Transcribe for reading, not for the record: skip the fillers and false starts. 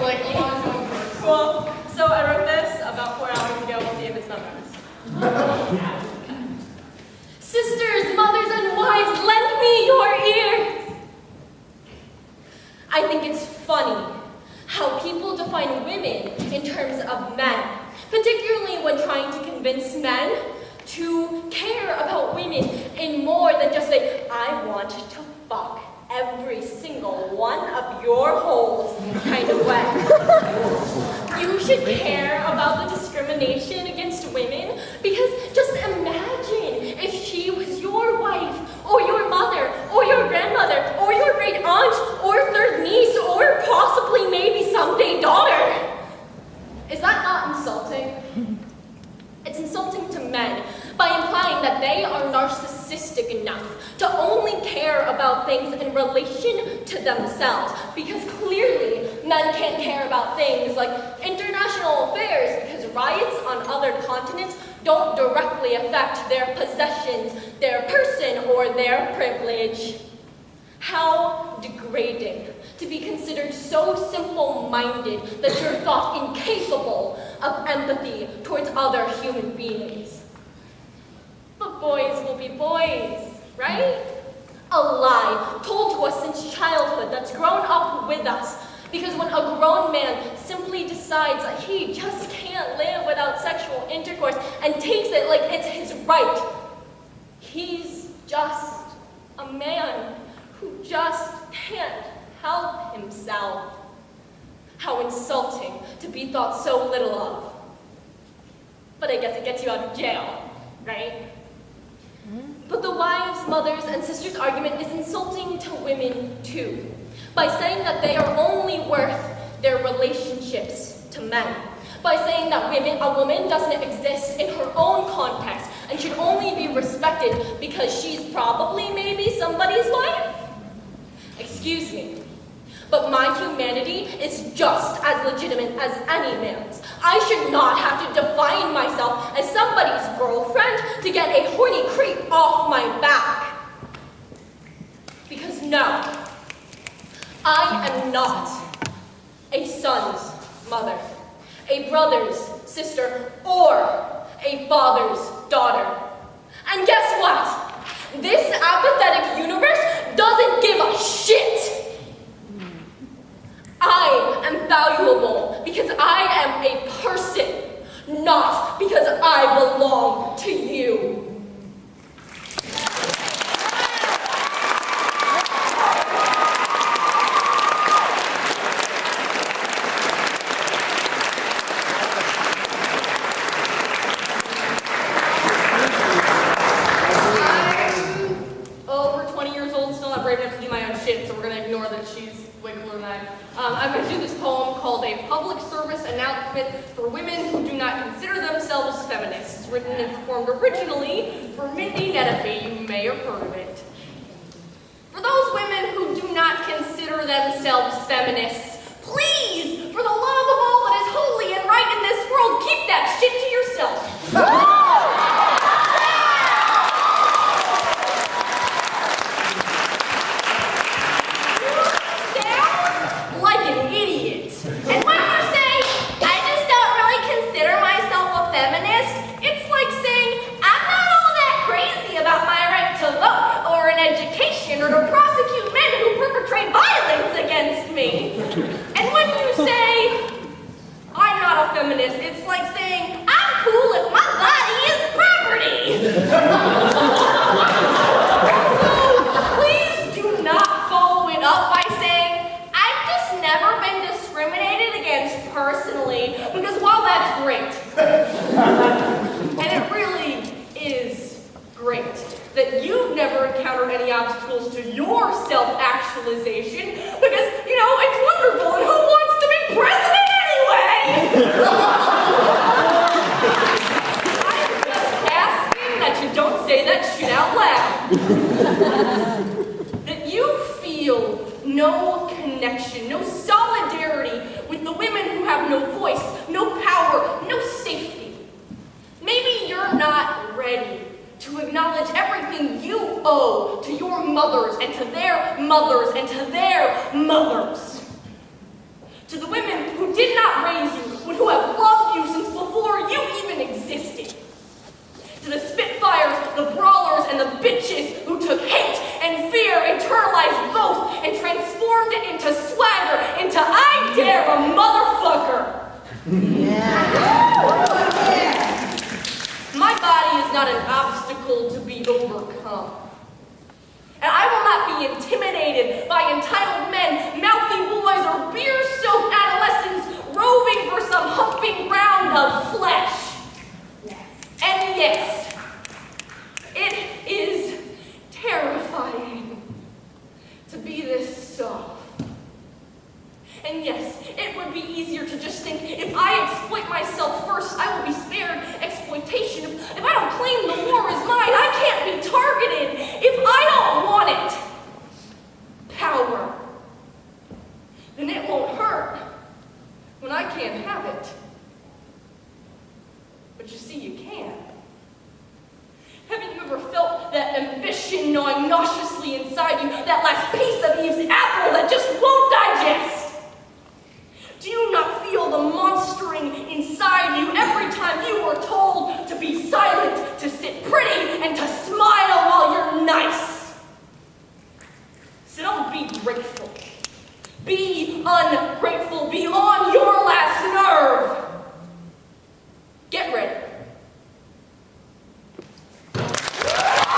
like, Alanna's going first. Cool. So I wrote this about 4 hours ago. We'll see if it's memorized. Sisters, mothers, and wives, lend me your ears. I think it's funny how people define women in terms of men, particularly when trying to convince men to care about women in more than just a, I want to fuck every single one of your holes kind of way. You should care about the discrimination against women because just imagine if she was your wife or your mother or your grandmother or your great aunt or third niece or possibly maybe someday daughter. Is that not insulting? It's insulting to men by implying that they are narcissistic enough to only care about things in relation to themselves, because clearly men can't care about things like international affairs because riots on other continents don't directly affect their possessions, their person, or their privilege. How degrading to be considered so simple-minded that you're thought incapable of empathy towards other human beings. But boys will be boys, right? A lie told to us since childhood that's grown up with us. Because when a grown man simply decides that he just can't live without sexual intercourse and takes it like it's his right, he's just a man who just can't help himself. How insulting to be thought so little of. But I guess it gets you out of jail, right? But the wives, mothers, and sisters argument is insulting to women too, by saying that they are only worth their relationships to men, by saying that a woman doesn't exist in her own context and should only be respected because she's probably maybe somebody's wife. Excuse me, but my humanity is just as legitimate as any man's. I should not have to define myself as somebody's girlfriend to get a horny creep off my back. Because no, I am not a son's mother, a brother's sister, or a father's daughter. And guess what? This apathetic universe doesn't give a shit. I am valuable because I am a person, not because I belong to you. I'm over 20 years old, still not brave enough to do my own shit, so we're going to ignore that she's way cooler than I am. I'm going to do this poem called A Public Service Announcement for Women Who Do Not Consider Themselves Feminists, written and performed originally for Mindy, Nettifee. You may have heard of it. For those women who do not consider themselves feminists, please, for the love of all that is holy and right in this world, keep that shit to yourself. Or to prosecute men who perpetrate violence against me. And when you say, I'm not a feminist, it's like saying, I'm cool if my body is property. So please do not follow it up by saying, I've just never been discriminated against personally, because while that's great, and it really is great, that you've never encountered any obstacles to your self-actualization, because, you know, it's wonderful, and who wants to be president anyway? I'm just asking that you don't say that shit out loud. That you feel no connection, no solidarity with the women who have no voice, no power, no safety. Maybe you're not ready to acknowledge everything you owe to your mothers and to their mothers and to their mothers. To the women who did not raise you, but who have loved you since before you even existed. To the Spitfires, the Brawlers, and the bitches who took hate and fear, internalized both, and transformed it into swagger, into I dare a motherfucker. My body is not an obstacle to be overcome. And I will not be intimidated by entitled men, mouthy boys, or beer-soaked adolescents roving for some humping ground of flesh. And yes, it is terrifying to be this soft. And yes, it would be easier to just think, if I exploit myself first, I will be spared exploitation. If I don't claim the war is mine, I can't be targeted. If I don't want it, power, then it won't hurt when I can't have it. But you see, you can. Haven't you ever felt that ambition gnawing nauseously inside you, that last piece of Eve's apple that just won't digest? Do you not feel the monstering inside you every time you are told to be silent, to sit pretty, and to smile while you're nice? So don't be grateful. Be ungrateful. Be on your last nerve.